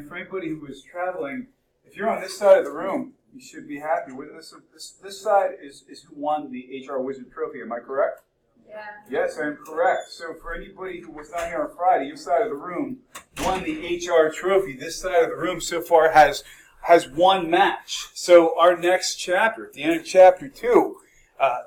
and for anybody who is traveling, if you're on this side of the room, you should be happy. This side is who won the HR Wizard Trophy. Am I correct? Yeah. Yes, I am correct. So for anybody who was not here on Friday, your side of the room won the HR Trophy. This side of the room so far has one match. So our next chapter, at the end of chapter 2,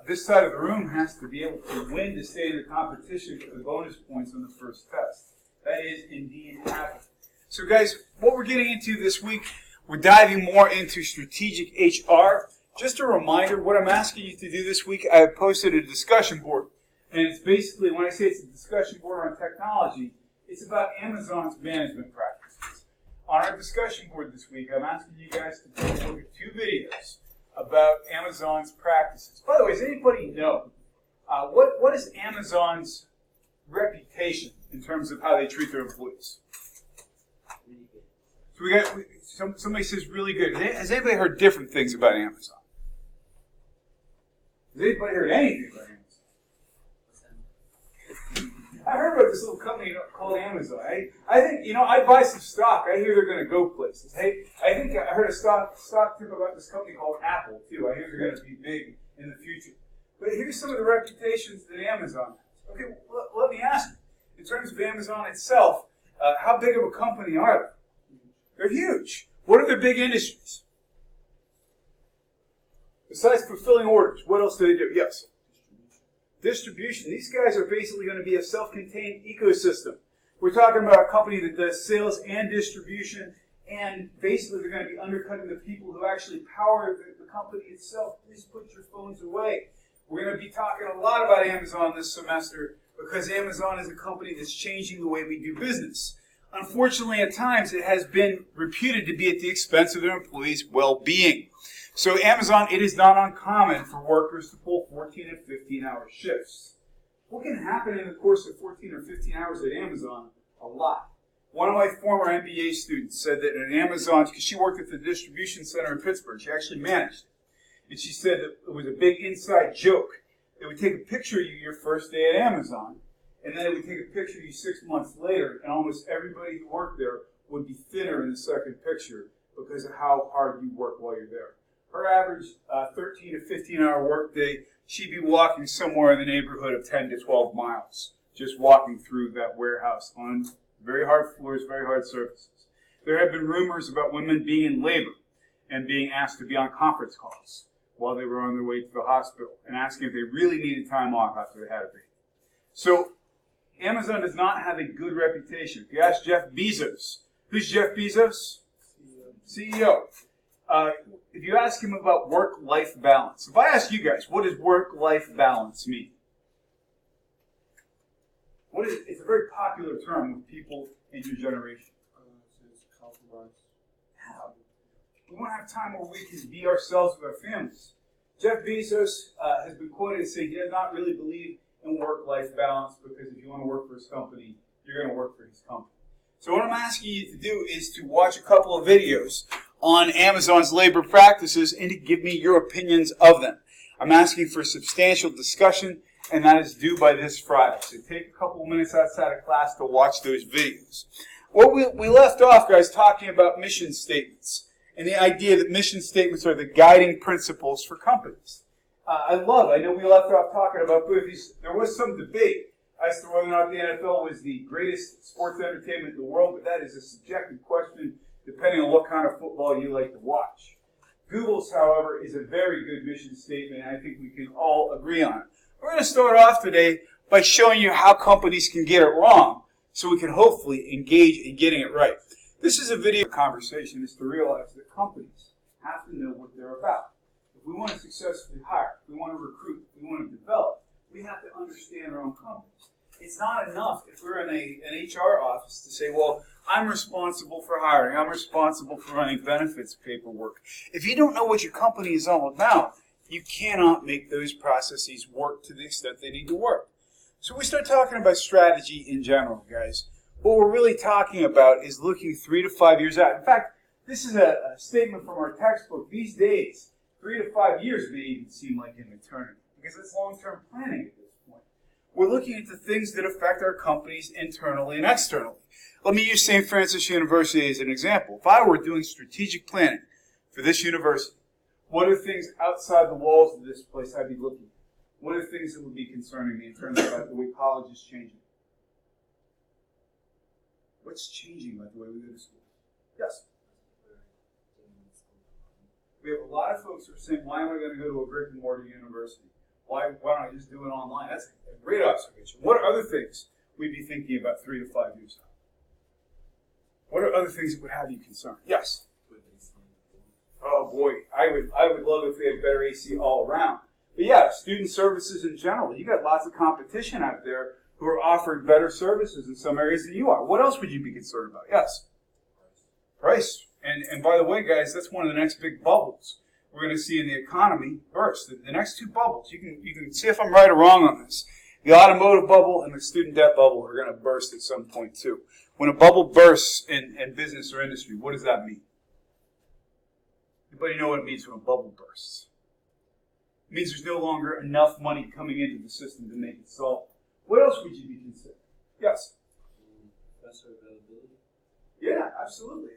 this side of the room has to be able to win to stay in the competition for the bonus points on the first test. That is indeed happening. So guys, what we're getting into this week, we're diving more into strategic HR. Just a reminder, what I'm asking you to do this week, I have posted a discussion board. And it's basically, when I say it's a discussion board on technology, it's about Amazon's management practices. On our discussion board this week, I'm asking you guys to take a look at 2 videos about Amazon's practices. By the way, does anybody know what is Amazon's reputation in terms of how they treat their employees? So we got somebody says really good. Has anybody heard different things about Amazon? Has anybody heard anything about Amazon? I heard about this little company called Amazon. I think, I'd buy some stock. I hear they're going to go places. Hey, I think I heard a stock tip about this company called Apple, too. I hear they're going to be big in the future. But here's some of the reputations that Amazon has. Okay, let me ask you. In terms of Amazon itself, how big of a company are they? They're huge. What are their big industries? Besides fulfilling orders, what else do they do? Yes? Distribution. These guys are basically going to be a self-contained ecosystem. We're talking about a company that does sales and distribution, and basically they're going to be undercutting the people who actually power the company itself. Please put your phones away. We're going to be talking a lot about Amazon this semester because Amazon is a company that's changing the way we do business. Unfortunately, at times, it has been reputed to be at the expense of their employees' well-being. So Amazon, it is not uncommon for workers to pull 14 and 15-hour shifts. What can happen in the course of 14 or 15 hours at Amazon? A lot. One of my former MBA students said that at Amazon, because she worked at the distribution center in Pittsburgh, she actually managed it. And she said that it was a big inside joke. They would take a picture of you your first day at Amazon, and then they would take a picture of you 6 months later, and almost everybody who worked there would be thinner in the second picture because of how hard you work while you're there. Her average 13 to 15-hour workday, she'd be walking somewhere in the neighborhood of 10 to 12 miles, just walking through that warehouse on very hard floors, very hard surfaces. There have been rumors about women being in labor and being asked to be on conference calls while they were on their way to the hospital and asking if they really needed time off after they had a baby. So Amazon does not have a good reputation. If you ask Jeff Bezos, who's Jeff Bezos? CEO. If you ask him about work-life balance, if I ask you guys, what does work-life balance mean? It's a very popular term with people in your generation. It's compromise. Yeah. We want to have time where we can be ourselves with our families. Jeff Bezos has been quoted as saying he does not really believe in work-life balance because if you want to work for his company, you're going to work for his company. So what I'm asking you to do is to watch a couple of videos on Amazon's labor practices and to give me your opinions of them. I'm asking for substantial discussion, and that is due by this Friday. So take a couple of minutes outside of class to watch those videos. Well, we left off, guys, talking about mission statements and the idea that mission statements are the guiding principles for companies. I know we left off talking about movies. There was some debate as to whether or not the NFL was the greatest sports entertainment in the world, but that is a subjective question depending on what kind of football you like to watch. Google's, however, is a very good mission statement, and I think we can all agree on it. We're going to start off today by showing you how companies can get it wrong so we can hopefully engage in getting it right. This is a video conversation is to realize that companies have to know what they're about. If we want to successfully hire, if we want to recruit, if we want to develop, we have to understand our own companies. It's not enough if we're in an HR office to say, well, I'm responsible for hiring. I'm responsible for running benefits paperwork. If you don't know what your company is all about, you cannot make those processes work to the extent they need to work. So we start talking about strategy in general, guys. What we're really talking about is looking 3 to 5 years out. In fact, this is a statement from our textbook. These days, 3 to 5 years may even seem like an eternity because it's long-term planning at this point. We're looking at the things that affect our companies internally and externally. Let me use St. Francis University as an example. If I were doing strategic planning for this university, what are things outside the walls of this place I'd be looking at? What are things that would be concerning me in terms of the way college is changing? What's changing about the way we go to school? Yes? We have a lot of folks who are saying, why am I going to go to a brick and mortar university? Why don't I just do it online? That's a great observation. What are other things we'd be thinking about 3 to 5 years out? What are other things that would have you concerned? Yes? Oh boy, I would love if we had better AC all around. But yeah, student services in general. You got lots of competition out there who are offering better services in some areas than you are. What else would you be concerned about? Yes? Price. And by the way, guys, that's one of the next big bubbles we're going to see in the economy burst. The next 2 bubbles, you can see if I'm right or wrong on this. The automotive bubble and the student debt bubble are going to burst at some point too. When a bubble bursts in business or industry, what does that mean? Anybody know what it means when a bubble bursts? It means there's no longer enough money coming into the system to make it solve. What else would you be considering? Yes? Professor availability. Yeah, absolutely.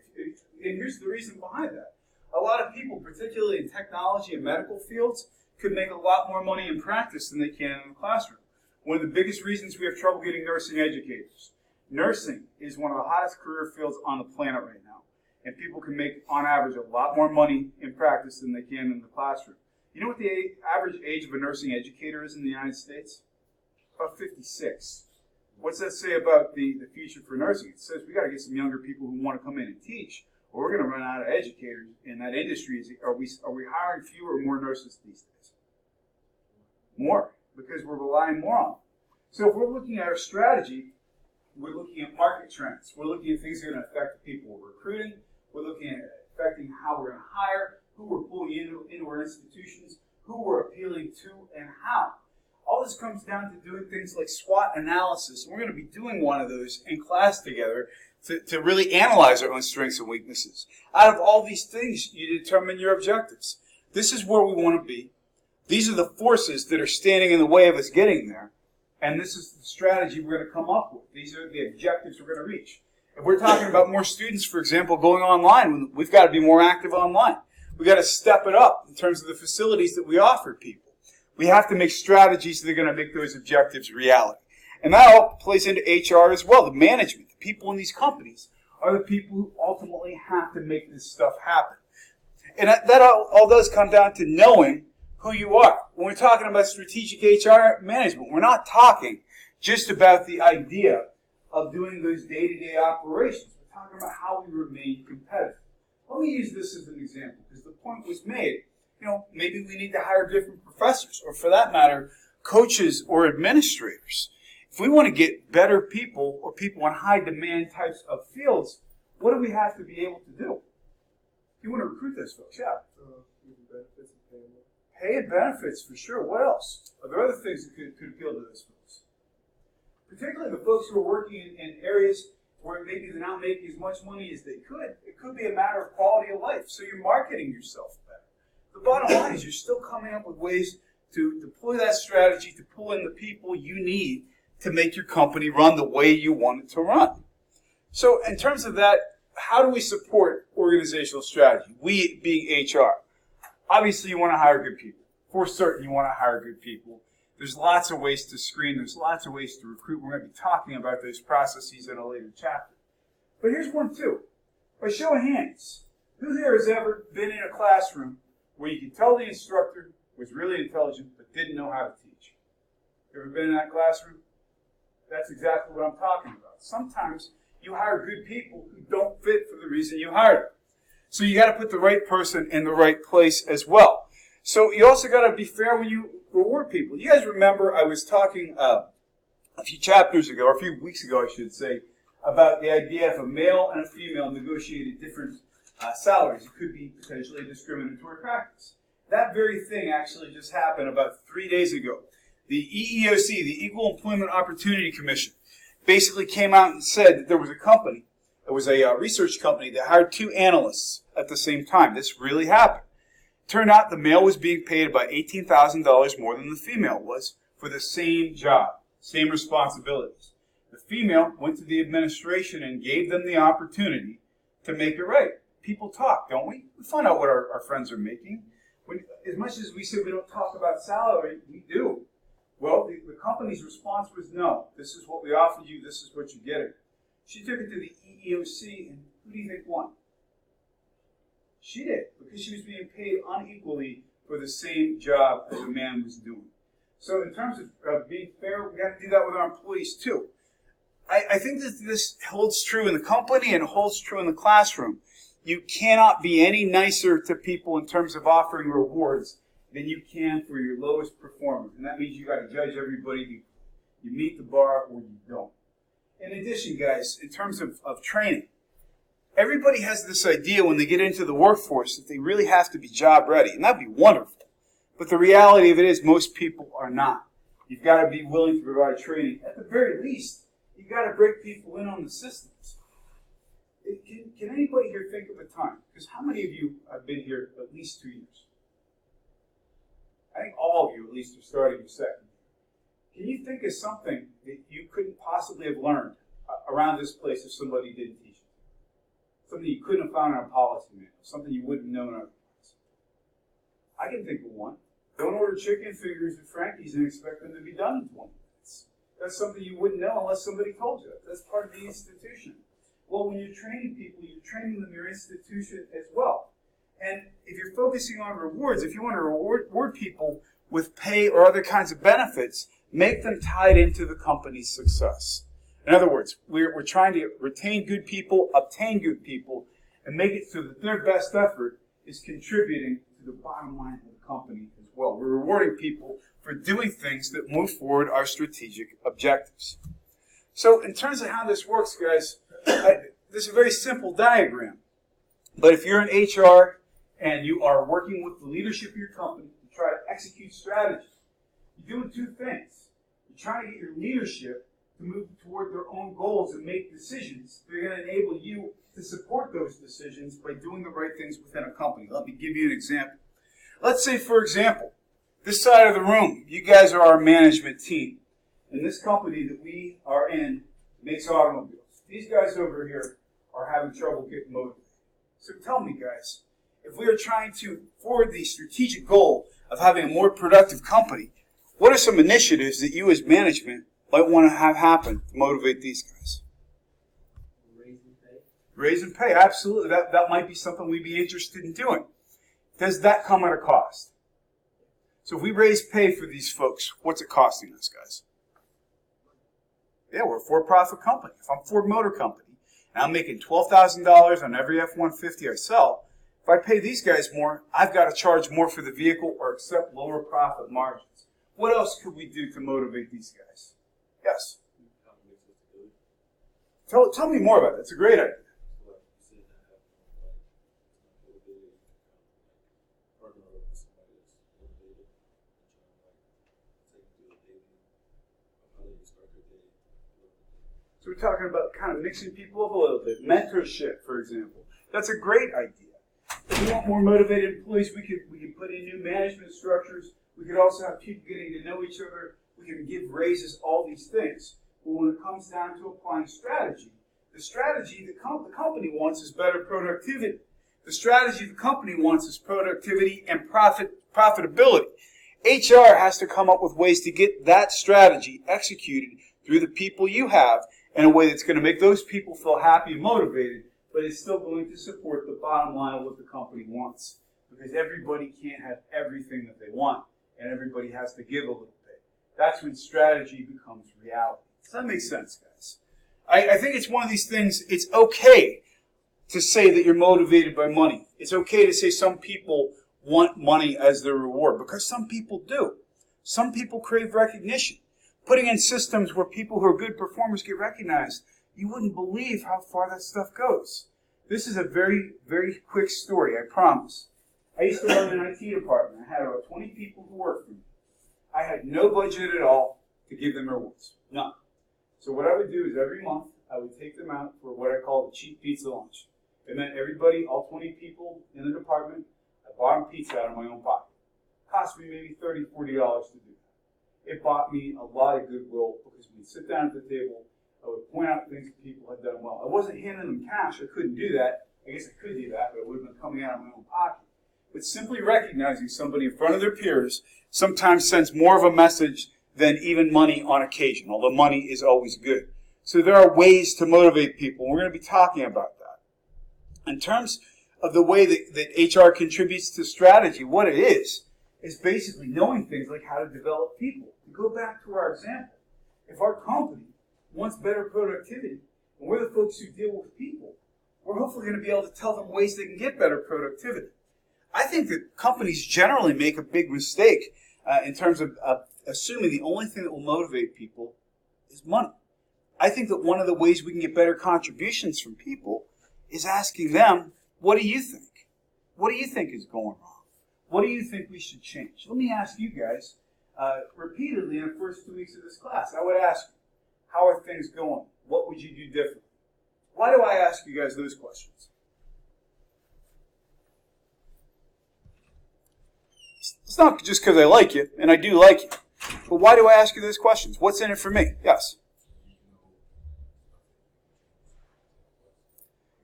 And here's the reason behind that. A lot of people, particularly in technology and medical fields, could make a lot more money in practice than they can in the classroom. One of the biggest reasons we have trouble getting nursing educators. Nursing is one of the hottest career fields on the planet right now. And people can make, on average, a lot more money in practice than they can in the classroom. You know what the average age of a nursing educator is in the United States? About 56. What's that say about the future for nursing? It says we got to get some younger people who want to come in and teach, or we're going to run out of educators in that industry. Are we hiring fewer or more nurses these days? More, because we're relying more on them. So if we're looking at our strategy, we're looking at market trends. We're looking at things that are going to affect the people we're recruiting. We're looking at affecting how we're going to hire, who we're pulling into our institutions, who we're appealing to, and how. All this comes down to doing things like SWOT analysis. We're going to be doing one of those in class together to really analyze our own strengths and weaknesses. Out of all these things, you determine your objectives. This is where we want to be. These are the forces that are standing in the way of us getting there. And this is the strategy we're going to come up with. These are the objectives we're going to reach. If we're talking about more students, for example, going online, we've got to be more active online. We've got to step it up in terms of the facilities that we offer people. We have to make strategies that are going to make those objectives reality. And that all plays into HR as well. The management, the people in these companies are the people who ultimately have to make this stuff happen. And that all does come down to knowing who you are. When we're talking about strategic HR management, we're not talking just about the idea of doing those day-to-day operations. We're talking about how we remain competitive. Let me use this as an example, because the point was made. Maybe we need to hire different professors, or for that matter, coaches or administrators. If we want to get better people or people in high-demand types of fields, what do we have to be able to do? You want to recruit those folks, yeah. Benefits and payment. Pay and benefits, for sure. What else? Are there other things that could appeal to those folks? Particularly the folks who are working in areas where maybe they're not making as much money as they could. It could be a matter of quality of life, so you're marketing yourself better. The bottom line is you're still coming up with ways to deploy that strategy, to pull in the people you need to make your company run the way you want it to run. So in terms of that, how do we support organizational strategy? We being HR. Obviously, you want to hire good people. For certain, you want to hire good people. There's lots of ways to screen. There's lots of ways to recruit. We're going to be talking about those processes in a later chapter. But here's one, too. By show of hands, who here has ever been in a classroom where you can tell the instructor was really intelligent but didn't know how to teach? You ever been in that classroom? That's exactly what I'm talking about. Sometimes you hire good people who don't fit for the reason you hired them. So you got to put the right person in the right place as well. So you also got to be fair when you reward people. You guys remember I was talking a few chapters ago, or a few weeks ago I should say, about the idea if a male and a female negotiated different salaries, it could be potentially a discriminatory practice. That very thing actually just happened about 3 days ago. The EEOC, the Equal Employment Opportunity Commission, basically came out and said that there was a company, it was a research company that hired 2 analysts at the same time. This really happened. Turned out the male was being paid about $18,000 more than the female was for the same job, same responsibilities. The female went to the administration and gave them the opportunity to make it right. People talk, don't we? We find out what our friends are making. As much as we say we don't talk about salary, we do. Well, the company's response was no. This is what we offered you. This is what you're getting. She took it to the EEOC, and who do you think won? She did, because she was being paid unequally for the same job as a man was doing. So in terms of being fair, we have to do that with our employees too. I think that this holds true in the company and holds true in the classroom. You cannot be any nicer to people in terms of offering rewards than you can for your lowest performers. And that means you got to judge everybody. You meet the bar or you don't. In addition, guys, in terms of training, everybody has this idea when they get into the workforce that they really have to be job ready. And that'd be wonderful. But the reality of it is most people are not. You've got to be willing to provide training. At the very least, you've got to break people in on the systems. Can anybody here think of a time? Because how many of you have been here at least 2 years? I think all of you at least are starting your second year. Can you think of something that you couldn't possibly have learned around this place if somebody didn't teach you? Something you couldn't have found in a policy manual, something you wouldn't have known otherwise. I can think of one. Don't order chicken fingers at Frankie's and expect them to be done in 20 minutes. That's something you wouldn't know unless somebody told you. That's part of the institution. Well, when you're training people, you're training them your institution as well. And if you're focusing on rewards, if you want to reward people with pay or other kinds of benefits, make them tied into the company's success. In other words, we're trying to retain good people, obtain good people, and make it so that their best effort is contributing to the bottom line of the company as well. We're rewarding people for doing things that move forward our strategic objectives. So in terms of how this works, guys, this is a very simple diagram. But if you're in HR and you are working with the leadership of your company to try to execute strategy, you're doing two things. You're trying to get your leadership to move toward their own goals and make decisions. They're going to enable you to support those decisions by doing the right things within a company. Let me give you an example. Let's say, for example, this side of the room, you guys are our management team. And this company that we are in makes automobiles. These guys over here are having trouble getting motivated. So tell me, guys, if we are trying to forward the strategic goal of having a more productive company, what are some initiatives that you as management might want to have happen to motivate these guys? Raising pay. Raising pay, absolutely. That might be something we'd be interested in doing. Does that come at a cost? So if we raise pay for these folks, what's it costing us, guys? Yeah, we're a for-profit company. If I'm Ford Motor Company and I'm making $12,000 on every F-150 I sell, if I pay these guys more, I've got to charge more for the vehicle or accept lower profit margins. What else could we do to motivate these guys? Yes? Tell me more about it. It's a great idea. So we're talking about kind of mixing people up a little bit. Mentorship, for example. That's a great idea. If we want more motivated employees, we can put in new management structures. We could also have people getting to know each other. We can give raises, all these things. But when it comes down to applying strategy, the strategy the company wants is better productivity. The strategy the company wants is productivity and profitability. HR has to come up with ways to get that strategy executed through the people you have in a way that's going to make those people feel happy and motivated, but it's still going to support the bottom line of what the company wants. Because everybody can't have everything that they want, and everybody has to give a little bit. That's when strategy becomes reality. Does that make sense, guys? I think it's one of these things, it's okay to say that you're motivated by money. It's okay to say some people want money as their reward, because some people do. Some people crave recognition. Putting in systems where people who are good performers get recognized, you wouldn't believe how far that stuff goes. This is a very, very quick story, I promise. I used to run an IT department. I had about 20 people who worked for me. I had no budget at all to give them rewards. None. So what I would do is every month, I would take them out for what I call the cheap pizza lunch. It meant everybody, all 20 people in the department, I bought them pizza out of my own pocket. It cost me maybe $30, $40 to do that. It bought me a lot of goodwill because we'd sit down at the table, I I would point out things that people had done well. I wasn't handing them cash. I couldn't do that. I guess I could do that, but it would have been coming out of my own pocket. But simply recognizing somebody in front of their peers sometimes sends more of a message than even money on occasion, although money is always good. So there are ways to motivate people, and we're going to be talking about that. In terms of the way that HR contributes to strategy, what it is basically knowing things like how to develop people. To go back to our example, if our company wants better productivity, and we're the folks who deal with people, we're hopefully going to be able to tell them ways they can get better productivity. I think that companies generally make a big mistake in terms of assuming the only thing that will motivate people is money. I think that one of the ways we can get better contributions from people is asking them, what do you think? What do you think is going wrong? What do you think we should change? Let me ask you guys repeatedly in the first 2 weeks of this class. I would ask you, how are things going? What would you do differently? Why do I ask you guys those questions? It's not just because I like you, and I do like you. But why do I ask you those questions? What's in it for me? Yes?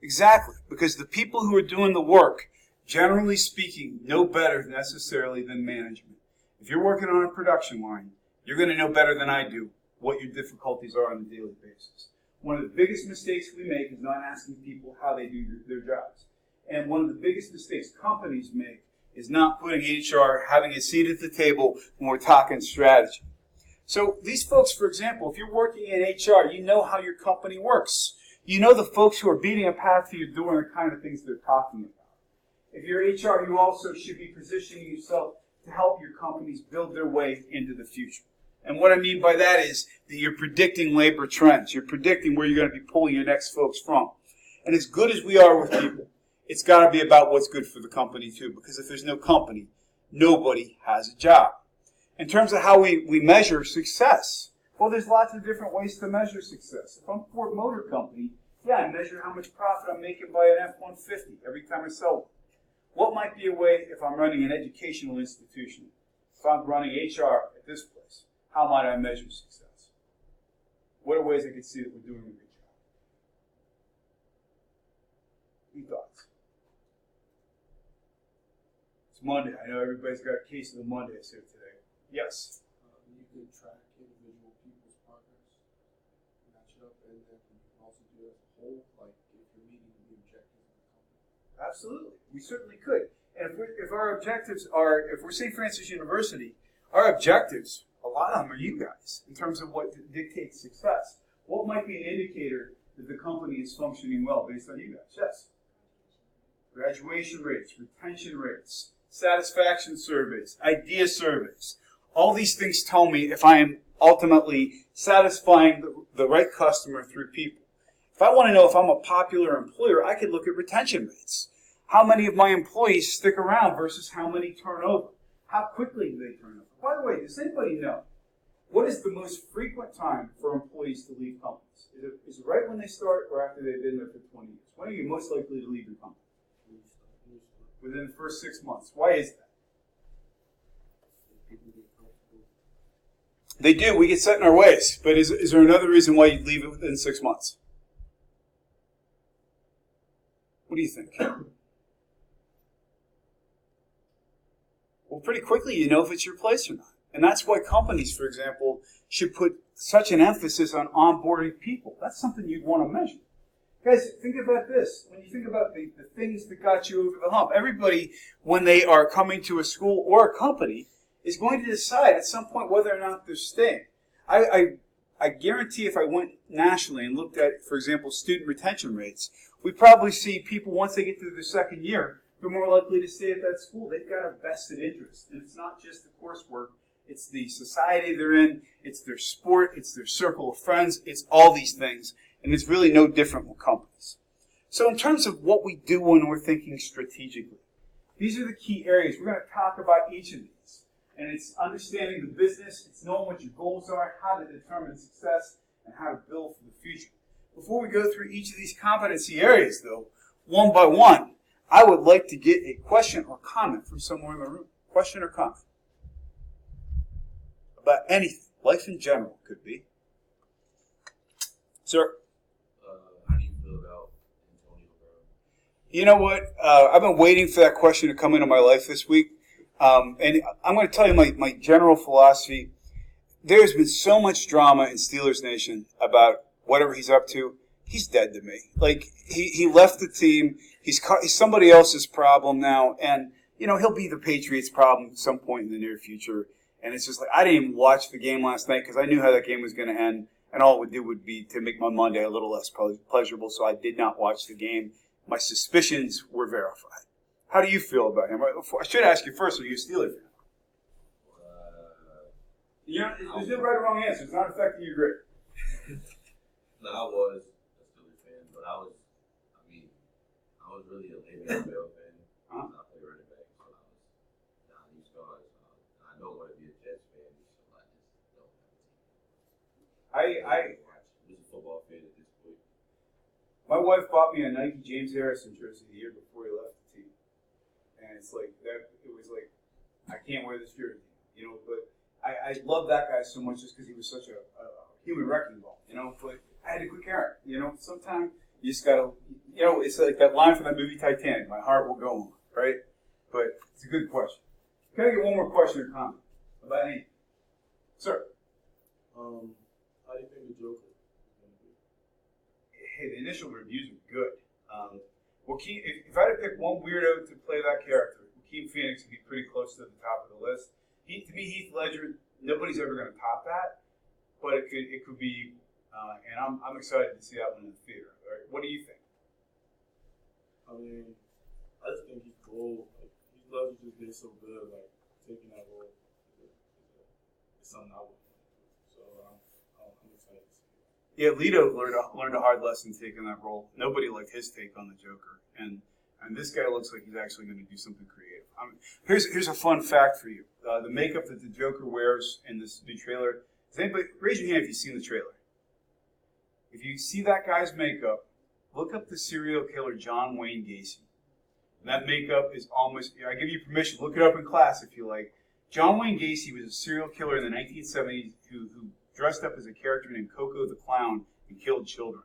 Exactly. Because the people who are doing the work, generally speaking, know better necessarily than management. If you're working on a production line, you're going to know better than I do what your difficulties are on a daily basis. One of the biggest mistakes we make is not asking people how they do their jobs. And one of the biggest mistakes companies make is not putting HR, having a seat at the table when we're talking strategy. So these folks, for example, if you're working in HR, you know how your company works. You know the folks who are beating a path to your door and the kind of things they're talking about. If you're HR, you also should be positioning yourself to help your companies build their way into the future. And what I mean by that is that you're predicting labor trends. You're predicting where you're going to be pulling your next folks from. And as good as we are with people, it's got to be about what's good for the company too, because if there's no company, nobody has a job. In terms of how we measure success, well, there's lots of different ways to measure success. If I'm a Ford Motor Company, yeah, I measure how much profit I'm making by an F-150 every time I sell one. What might be a way if I'm running an educational institution, if I'm running HR at this place, how might I measure success? What are ways I can see that we're doing a good job? Any thoughts? It's Monday. I know everybody's got a case of the Mondays here today. Yes? You can track individual people's progress, match it up, and then you can also do it as a whole, like if you're meeting the objectives of the company. Absolutely. We certainly could. And if our objectives are, if we're St. Francis University, our objectives, a lot of them are you guys, in terms of what dictates success. What might be an indicator that the company is functioning well based on you guys? Yes? Graduation rates, retention rates, satisfaction surveys, idea surveys. All these things tell me if I am ultimately satisfying the right customer through people. If I want to know if I'm a popular employer, I could look at retention rates. How many of my employees stick around versus how many turn over? How quickly do they turn over? By the way, does anybody know what is the most frequent time for employees to leave companies? Is it right when they start or after they've been there for 20 years? When are you most likely to leave your company? Within the first 6 months. Why is that? They do. We get set in our ways. But is there another reason why you'd leave it within 6 months? What do you think? Well, pretty quickly you know if it's your place or not. And that's why companies, for example, should put such an emphasis on onboarding people. That's something you'd want to measure. Guys, think about this. When you think about the things that got you over the hump, everybody, when they are coming to a school or a company, is going to decide at some point whether or not they're staying. I guarantee if I went nationally and looked at, for example, student retention rates, we probably see people, once they get through their second year, they're more likely to stay at that school. They've got a vested interest. And it's not just the coursework. It's the society they're in. It's their sport. It's their circle of friends. It's all these things. And it's really no different with companies. So in terms of what we do when we're thinking strategically, these are the key areas. We're going to talk about each of these. And it's understanding the business. It's knowing what your goals are, how to determine success, and how to build for the future. Before we go through each of these competency areas, though, one by one, I would like to get a question or comment from somewhere in the room. Question or comment? About anything. Life in general could be. So Sir? How do you feel about Antonio Brown? You know what? I've been waiting for that question to come into my life this week. And I'm going to tell you my general philosophy. There's been so much drama in Steelers Nation about whatever he's up to. He's dead to me. Like, he left the team. He's somebody else's problem now. And, you know, he'll be the Patriots' problem at some point in the near future. And it's just like, I didn't even watch the game last night because I knew how that game was going to end. And all it would do would be to make my Monday a little less pleasurable. So I did not watch the game. My suspicions were verified. How do you feel about him? I should ask you first, are you a Steelers fan? You know, there's no right or wrong answer. It's not affecting your grade. No, I was a Steelers fan, but I was really a Le'Veon Bell fan. I played running back, so I was down these stars. I don't want to be a Jets fan, so I just don't have a team. I was a football fan at this point. My wife bought me a Nike James Harrison jersey the year before he left the team, and it's like that. It was like, I can't wear this jersey, you know. But I love that guy so much just because he was such a human wrecking ball, you know. But I had to quit caring, you know. Sometimes you just gotta, you know, it's like that line from that movie Titanic. My heart will go on, right? But it's a good question. Can I get one more question or comment about anything, sir? How do you think the Joker is going to be? Hey, the initial reviews are good. If I had to pick one weirdo to play that character, Joaquin Phoenix would be pretty close to the top of the list. To me, Heath Ledger, nobody's ever going to top that, but it could be, and I'm excited to see that one in the theater. All right, what do you think? I mean, I just think he's cool. Like, Heath Ledger just did so good. Like, taking that role is something I would do. So I'm excited to see it. Yeah, Leto learned a hard lesson taking that role. Nobody liked his take on the Joker, and this guy looks like he's actually going to do something creative. Here's a fun fact for you: the makeup that the Joker wears in this new trailer. Does anybody raise your hand if you've seen the trailer? If you see that guy's makeup, look up the serial killer John Wayne Gacy. And that makeup is almost. I give you permission. Look it up in class if you like. John Wayne Gacy was a serial killer in the 1970s who dressed up as a character named Coco the Clown and killed children.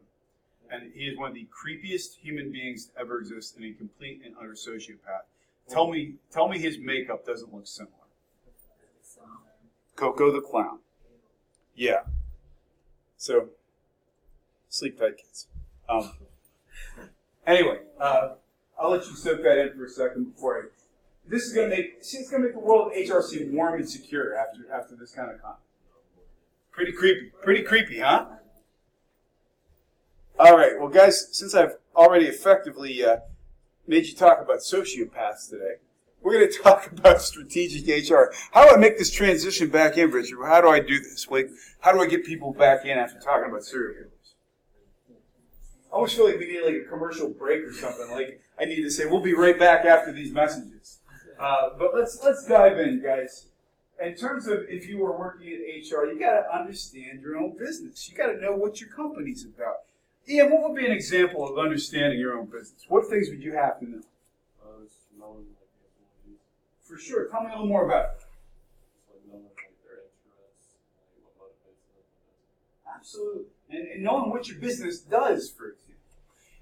And he is one of the creepiest human beings to ever exist and a complete and utter sociopath. Tell me his makeup doesn't look similar. Coco the Clown. Yeah. So, sleep tight, kids. Anyway, I'll let you soak that in for a second before this is going to make the world of HRC warm and secure after this kind of comment. Pretty creepy, huh? All right, well, guys, since I've already effectively made you talk about sociopaths today, we're going to talk about strategic HR. How do I make this transition back in, Richard? How do I do this? Like, how do I get people back in after talking about serial killers? I almost feel like we need like a commercial break or something. Like I need to say, we'll be right back after these messages. But let's dive in, guys. In terms of if you were working in HR, you got to understand your own business. You got to know what your company's about. Ian, what would be an example of understanding your own business? What things would you have to know? It's knowing like the employees. For sure. Tell me a little more about it. It's like knowing like their interests, like what motivates them. Absolutely. And knowing what your business does, for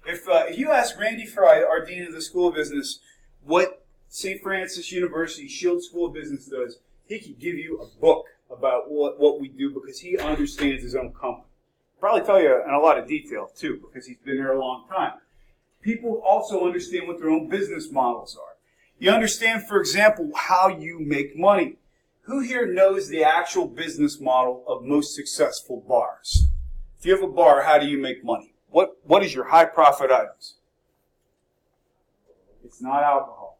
example. If you ask Randy Fry, our dean of the School of Business, what St. Francis University Shield School of Business does, he could give you a book about what we do because he understands his own company. Probably tell you in a lot of detail, too, because he's been there a long time. People also understand what their own business models are. You understand, for example, how you make money. Who here knows the actual business model of most successful bars? If you have a bar, how do you make money? What is your high profit items? It's not alcohol.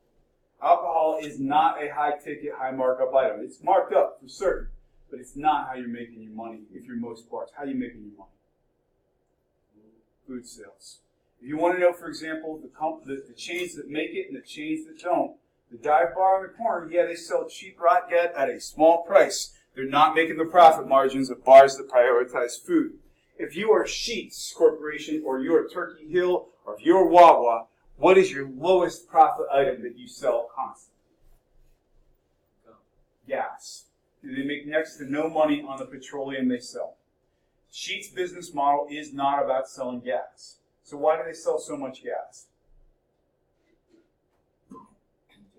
Alcohol is not a high ticket, high markup item. It's marked up for certain, but it's not how you're making your money if you're most bars. How are you making your money? Food sales. If you want to know, for example, the chains that make it and the chains that don't, the dive bar on the corner, yeah, they sell cheap rot get at a small price. They're not making the profit margins of bars that prioritize food. If you are Sheetz Corporation or you're Turkey Hill or if you're Wawa, what is your lowest profit item that you sell constantly? Gas. Do they make next to no money on the petroleum they sell? Sheet's business model is not about selling gas. So why do they sell so much gas?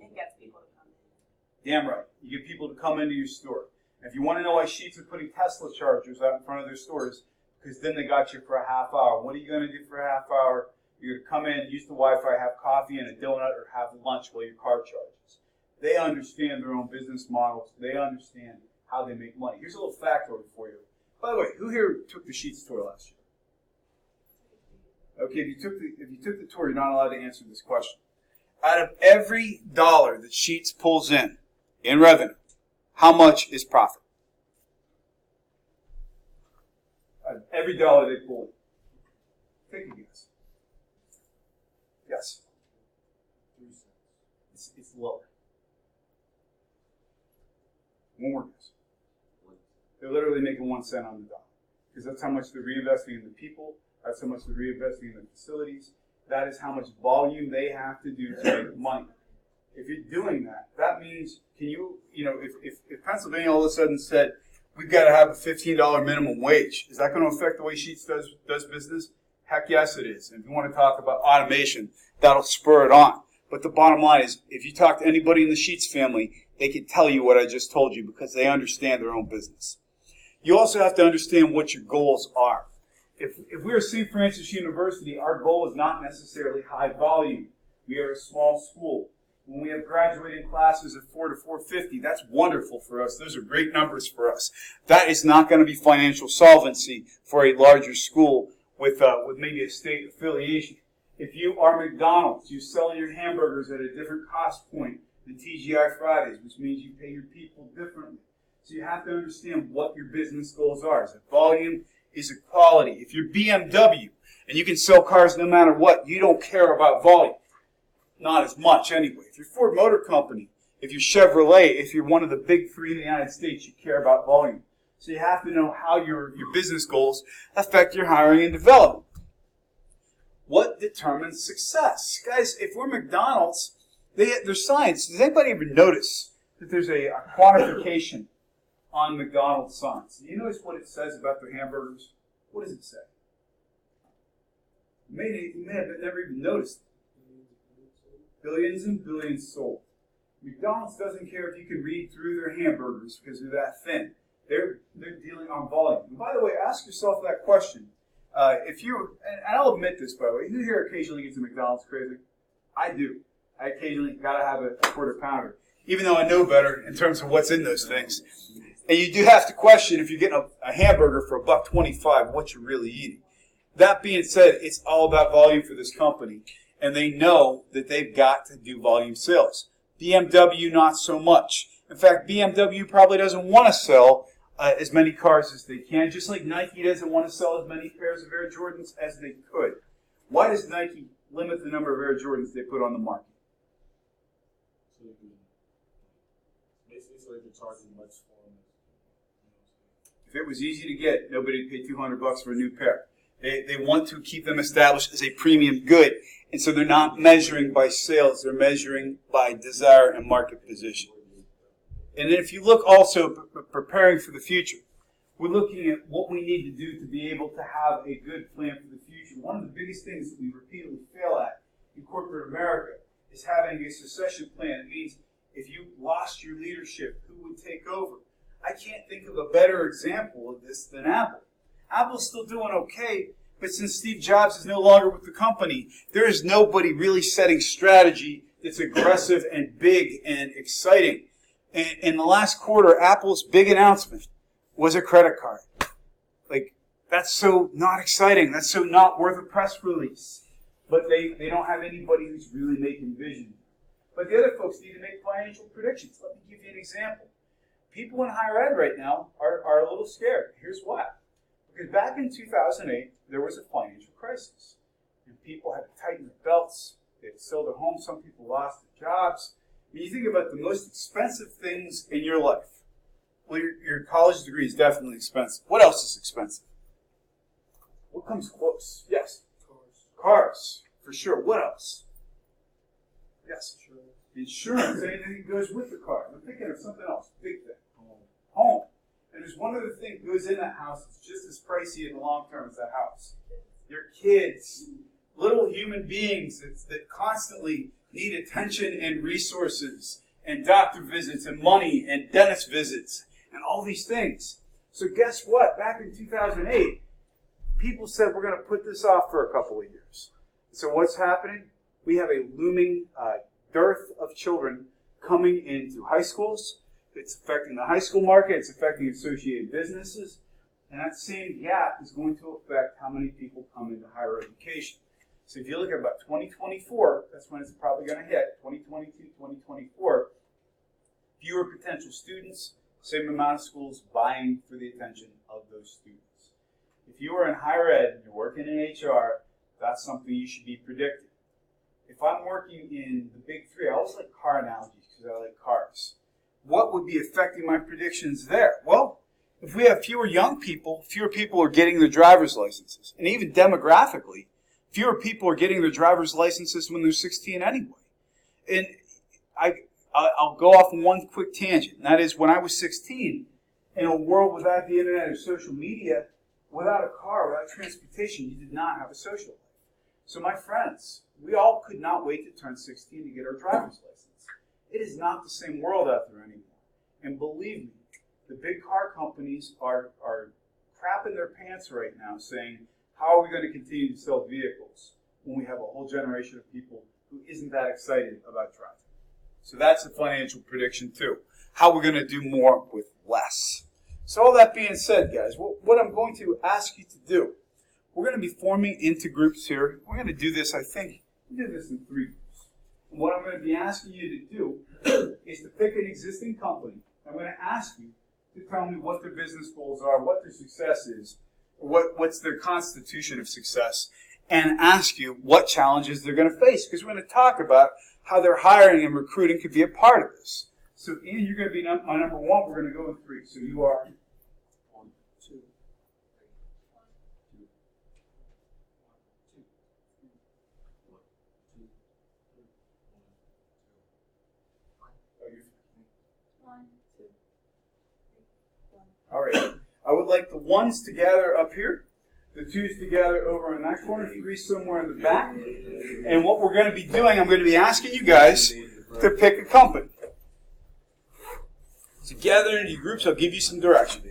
It gets people to come in. Damn right. You get people to come into your store. If you want to know why Sheetz are putting Tesla chargers out in front of their stores, because then they got you for a half hour. What are you going to do for a half hour? You're going to come in, use the Wi-Fi, have coffee and a donut, or have lunch while your car charges. They understand their own business models. They understand how they make money. Here's a little factoid for you. By the way, who here took the Sheetz tour last year? Okay, if you took the tour, you're not allowed to answer this question. Out of every dollar that Sheetz pulls in revenue, how much is profit? Out of every dollar they pull in. Take a guess. Yes. 3 cents. It's lower. One more guess. They're literally making 1 cent on the dollar. Because that's how much they're reinvesting in the people. That's how much they're reinvesting in the facilities. That is how much volume they have to do to make money. If you're doing that, that means, if Pennsylvania all of a sudden said, we've got to have a $15 minimum wage, is that going to affect the way Sheetz does business? Heck yes, it is. And if you want to talk about automation, that'll spur it on. But the bottom line is, if you talk to anybody in the Sheetz family, they can tell you what I just told you because they understand their own business. You also have to understand what your goals are. If we're St. Francis University, our goal is not necessarily high volume. We are a small school. When we have graduating classes of 4 to 450, that's wonderful for us. Those are great numbers for us. That is not going to be financial solvency for a larger school with maybe a state affiliation. If you are McDonald's, you're selling your hamburgers at a different cost point than TGI Fridays, which means you pay your people differently. So you have to understand what your business goals are. Is it volume? Is it quality? If you're BMW and you can sell cars no matter what, you don't care about volume. Not as much anyway. If you're Ford Motor Company, if you're Chevrolet, if you're one of the big 3 in the United States, you care about volume. So you have to know how your business goals affect your hiring and development. What determines success? Guys, if we're McDonald's, there's science. Does anybody ever notice that there's a quantification on McDonald's signs? Do you notice what it says about their hamburgers? What does it say? You may have never even noticed. Billions and billions sold. McDonald's doesn't care if you can read through their hamburgers because they're that thin. They're dealing on volume. And by the way, ask yourself that question. And I'll admit this, by the way, who here occasionally gets a McDonald's crazy? I do. I occasionally gotta have a quarter pounder, even though I know better in terms of what's in those things. And you do have to question if you're getting a hamburger for $1.25, what you're really eating. That being said, it's all about volume for this company, and they know that they've got to do volume sales. BMW, not so much. In fact, BMW probably doesn't want to sell as many cars as they can, just like Nike doesn't want to sell as many pairs of Air Jordans as they could. Why does Nike limit the number of Air Jordans they put on the market? So they can charge as much for them. If it was easy to get, nobody would pay $200 for a new pair. They want to keep them established as a premium good, and so they're not measuring by sales, they're measuring by desire and market position. And then if you look also preparing for the future, we're looking at what we need to do to be able to have a good plan for the future. One of the biggest things that we repeatedly fail at in corporate America is having a succession plan. It means if you lost your leadership, who would take over? I can't think of a better example of this than Apple. Apple's still doing okay, but since Steve Jobs is no longer with the company, there is nobody really setting strategy that's aggressive and big and exciting. In the last quarter, Apple's big announcement was a credit card. Like, that's so not exciting. That's so not worth a press release. But they don't have anybody who's really making vision. But the other folks need to make financial predictions. Let me give you an example. People in higher ed right now are a little scared. Here's why. Because back in 2008, there was a financial crisis. And people had to tighten their belts. They had to sell their homes. Some people lost their jobs. When you think about the most expensive things in your life, well, your college degree is definitely expensive. What else is expensive? What comes close? Yes? Cars, for sure. What else? Yes? Insurance. Anything that goes with the car. I'm thinking of something else. Big thing. Home. And there's one other thing that goes in that house that's just as pricey in the long term as that house. Your kids, little human beings that constantly need attention and resources and doctor visits and money and dentist visits and all these things. So guess what? Back in 2008, people said we're going to put this off for a couple of years. So what's happening? We have a looming dearth of children coming into high schools. It's affecting the high school market. It's affecting associated businesses. And that same gap is going to affect how many people come into higher education. So if you look at about 2024, that's when it's probably going to hit, 2022, 2024, fewer potential students, same amount of schools vying for the attention of those students. If you are in higher ed and you're working in HR, that's something you should be predicting. If I'm working in the big three, I always like car analogies because I like cars. What would be affecting my predictions there? Well, if we have fewer young people, fewer people are getting their driver's licenses. And even demographically, fewer people are getting their driver's licenses when they're 16 anyway. And I'll go off on one quick tangent. And that is when I was 16, in a world without the internet or social media, without a car, without transportation, you did not have a social life. So my friends, we all could not wait to turn 16 to get our driver's license. It is not the same world out there anymore. And believe me, the big car companies are crapping their pants right now saying, how are we going to continue to sell vehicles when we have a whole generation of people who isn't that excited about driving? So that's a financial prediction too. How we're going to do more with less. So all that being said, guys, what I'm going to ask you to do, we're going to be forming into groups here. We're going to do this, I think, we did this in 3 groups. And what I'm going to be asking you to do is to pick an existing company. I'm going to ask you to tell me what their business goals are, what their success is, what's their constitution of success, and ask you what challenges they're going to face. Because we're going to talk about how their hiring and recruiting could be a part of this. So, Ian, you're going to be my number one. We're going to go in 3. So you are 1, 2, 3, 1, 2, 3. All right. I would like the 1s to gather up here, the 2s to gather over in that corner, 3 somewhere in the back. And what we're going to be doing, I'm going to be asking you guys to pick a company. So gather into your groups. I'll give you some direction.